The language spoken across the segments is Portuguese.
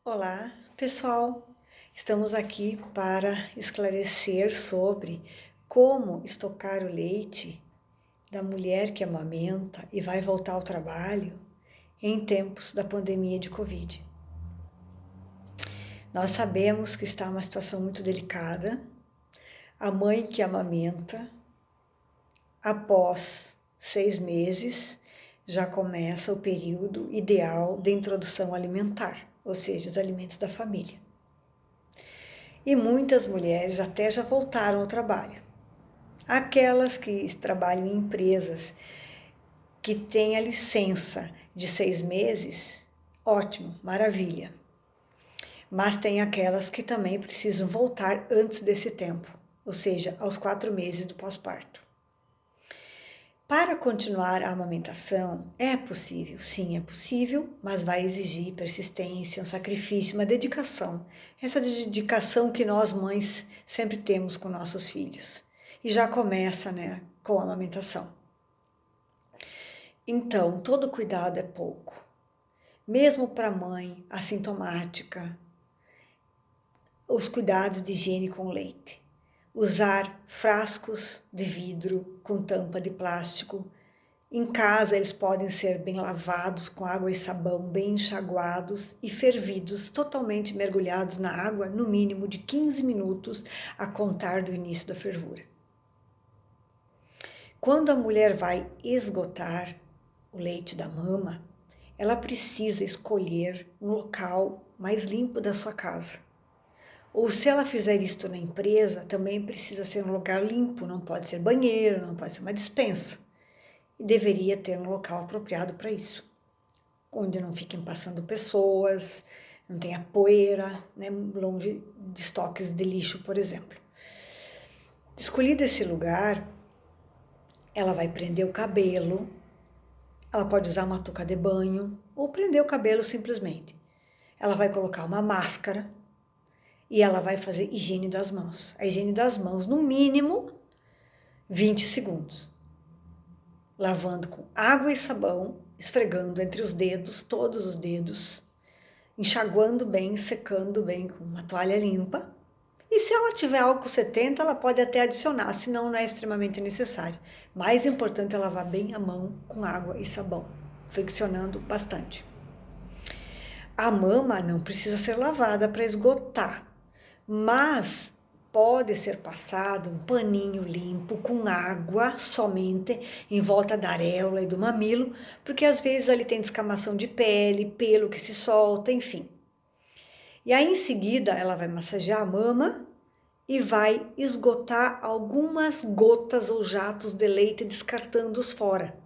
Olá, pessoal! Estamos aqui para esclarecer sobre como estocar o leite da mulher que amamenta e vai voltar ao trabalho em tempos da pandemia de Covid. Nós sabemos que está uma situação muito delicada. A mãe que amamenta, após 6 meses, já começa o período ideal de introdução alimentar, ou seja, os alimentos da família. E muitas mulheres até já voltaram ao trabalho. Aquelas que trabalham em empresas que têm a licença de 6 meses, ótimo, maravilha. Mas tem aquelas que também precisam voltar antes desse tempo, ou seja, aos 4 meses do pós-parto. Para continuar a amamentação, é possível, sim, é possível, mas vai exigir persistência, um sacrifício, uma dedicação. Essa dedicação que nós mães sempre temos com nossos filhos. E já começa, né, com a amamentação. Então, todo cuidado é pouco. Mesmo para a mãe assintomática, os cuidados de higiene com leite. Usar frascos de vidro com tampa de plástico. Em casa, eles podem ser bem lavados com água e sabão, bem enxaguados e fervidos, totalmente mergulhados na água, no mínimo de 15 minutos, a contar do início da fervura. Quando a mulher vai esgotar o leite da mama, ela precisa escolher um local mais limpo da sua casa. Ou se ela fizer isto na empresa, também precisa ser um lugar limpo, não pode ser banheiro, não pode ser uma despensa. E deveria ter um local apropriado para isso, onde não fiquem passando pessoas, não tenha poeira, né, longe de estoques de lixo, por exemplo. Escolhido esse lugar, ela vai prender o cabelo, ela pode usar uma touca de banho ou prender o cabelo simplesmente. Ela vai colocar uma máscara e ela vai fazer higiene das mãos. A higiene das mãos, no mínimo, 20 segundos. Lavando com água e sabão, esfregando entre os dedos, todos os dedos, enxaguando bem, secando bem com uma toalha limpa. E se ela tiver álcool 70, ela pode até adicionar, senão não é extremamente necessário. Mais importante é lavar bem a mão com água e sabão, friccionando bastante. A mama não precisa ser lavada para esgotar, mas pode ser passado um paninho limpo com água somente em volta da areola e do mamilo, porque às vezes ali tem descamação de pele, pelo que se solta, enfim. E aí em seguida ela vai massagear a mama e vai esgotar algumas gotas ou jatos de leite, descartando-os fora.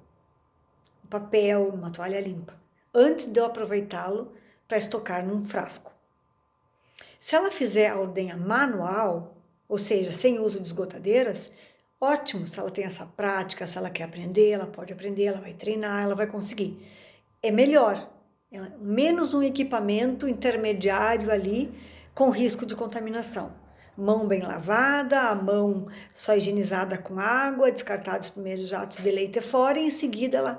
Um papel, uma toalha limpa, antes de eu aproveitá-lo para estocar num frasco. Se ela fizer a ordenha manual, ou seja, sem uso de esgotadeiras, ótimo, se ela tem essa prática, se ela quer aprender, ela pode aprender, ela vai treinar, ela vai conseguir. É melhor, é menos um equipamento intermediário ali com risco de contaminação. Mão bem lavada, a mão só higienizada com água, descartar os primeiros jatos de leite fora e em seguida ela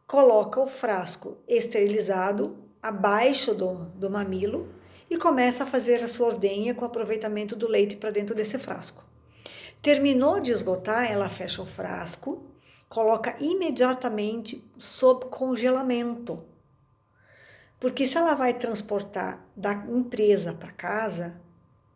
coloca o frasco esterilizado abaixo do mamilo e começa a fazer a sua ordenha com aproveitamento do leite para dentro desse frasco. Terminou de esgotar, ela fecha o frasco, coloca imediatamente sob congelamento. Porque se ela vai transportar da empresa para casa,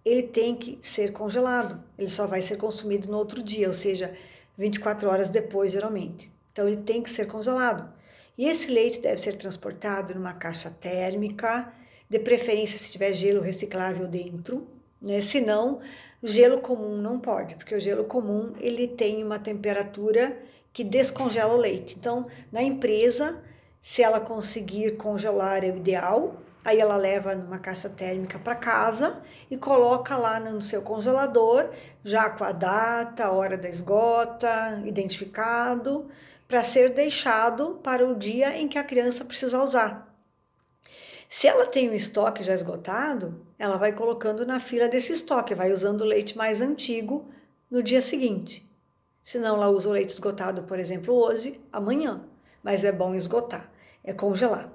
ele tem que ser congelado. Ele só vai ser consumido no outro dia, ou seja, 24 horas depois, geralmente. Então, ele tem que ser congelado. E esse leite deve ser transportado numa caixa térmica, de preferência se tiver gelo reciclável dentro, né? Se não, gelo comum não pode, porque o gelo comum ele tem uma temperatura que descongela o leite. Então, na empresa, se ela conseguir congelar é o ideal, aí ela leva numa caixa térmica para casa e coloca lá no seu congelador, já com a data, a hora da esgota, identificado, para ser deixado para o dia em que a criança precisa usar. Se ela tem um estoque já esgotado, ela vai colocando na fila desse estoque, vai usando o leite mais antigo no dia seguinte. Se não, ela usa o leite esgotado, por exemplo, hoje, amanhã. Mas é bom esgotar, é congelar.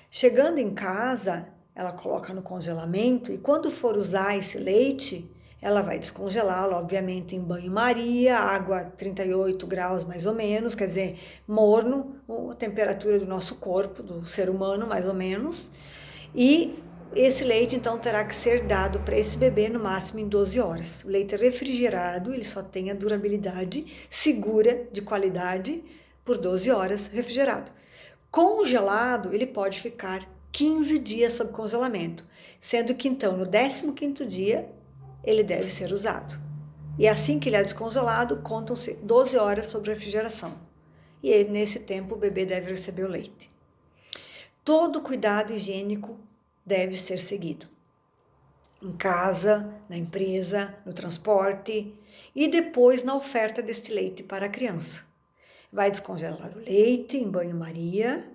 Chegando em casa, ela coloca no congelamento e quando for usar esse leite, ela vai descongelá-lo, obviamente, em banho-maria, água 38 graus mais ou menos, quer dizer, morno, a temperatura do nosso corpo, do ser humano mais ou menos. E esse leite, então, terá que ser dado para esse bebê no máximo em 12 horas. O leite refrigerado, ele só tem a durabilidade segura, de qualidade, por 12 horas refrigerado. Congelado, ele pode ficar 15 dias sob congelamento, sendo que, então, no 15º dia, ele deve ser usado. E assim que ele é descongelado, contam-se 12 horas sobre refrigeração. E nesse tempo o bebê deve receber o leite. Todo cuidado higiênico deve ser seguido. Em casa, na empresa, no transporte e depois na oferta deste leite para a criança. Vai descongelar o leite em banho-maria.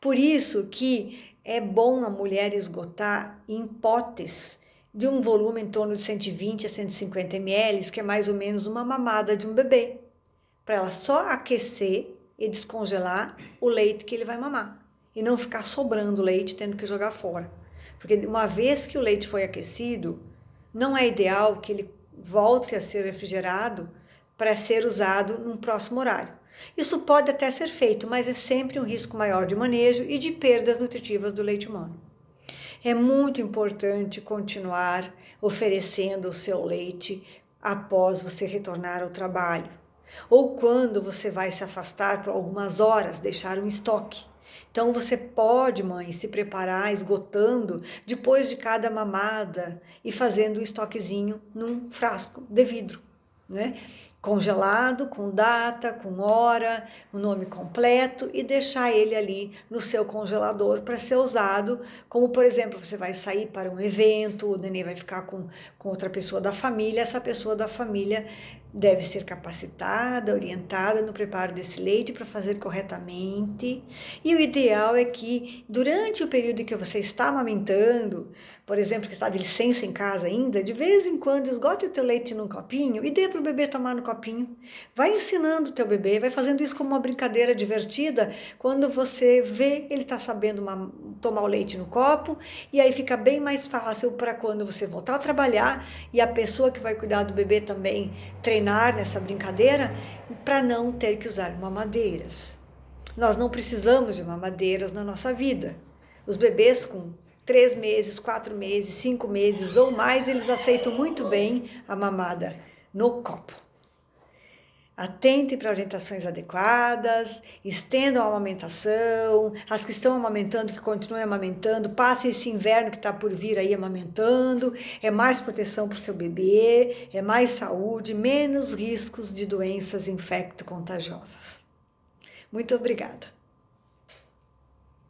Por isso que é bom a mulher esgotar em potes de um volume em torno de 120 a 150 ml, que é mais ou menos uma mamada de um bebê, para ela só aquecer e descongelar o leite que ele vai mamar, e não ficar sobrando leite tendo que jogar fora. Porque uma vez que o leite foi aquecido, não é ideal que ele volte a ser refrigerado para ser usado num próximo horário. Isso pode até ser feito, mas é sempre um risco maior de manejo e de perdas nutritivas do leite humano. É muito importante continuar oferecendo o seu leite após você retornar ao trabalho, ou quando você vai se afastar por algumas horas, deixar um estoque. Então você pode, mãe, se preparar esgotando depois de cada mamada e fazendo um estoquezinho num frasco de vidro, né? Congelado, com data, com hora, o nome completo e deixar ele ali no seu congelador para ser usado, como por exemplo, você vai sair para um evento, o neném vai ficar com outra pessoa da família, essa pessoa da família deve ser capacitada, orientada no preparo desse leite para fazer corretamente. E o ideal é que durante o período em que você está amamentando, por exemplo, que está de licença em casa ainda, de vez em quando esgote o teu leite num copinho e dê para o bebê tomar no copinho. Vai ensinando o teu bebê, vai fazendo isso como uma brincadeira divertida. Quando você vê, ele está sabendo tomar o leite no copo, e aí fica bem mais fácil para quando você voltar a trabalhar e a pessoa que vai cuidar do bebê também treinar nessa brincadeira, para não ter que usar mamadeiras. Nós não precisamos de mamadeiras na nossa vida. Os bebês com 3 meses, 4 meses, 5 meses ou mais, eles aceitam muito bem a mamada no copo. Atentem para orientações adequadas, estendam a amamentação, as que estão amamentando, que continuem amamentando, passem esse inverno que está por vir aí amamentando, é mais proteção para o seu bebê, é mais saúde, menos riscos de doenças infecto-contagiosas. Muito obrigada.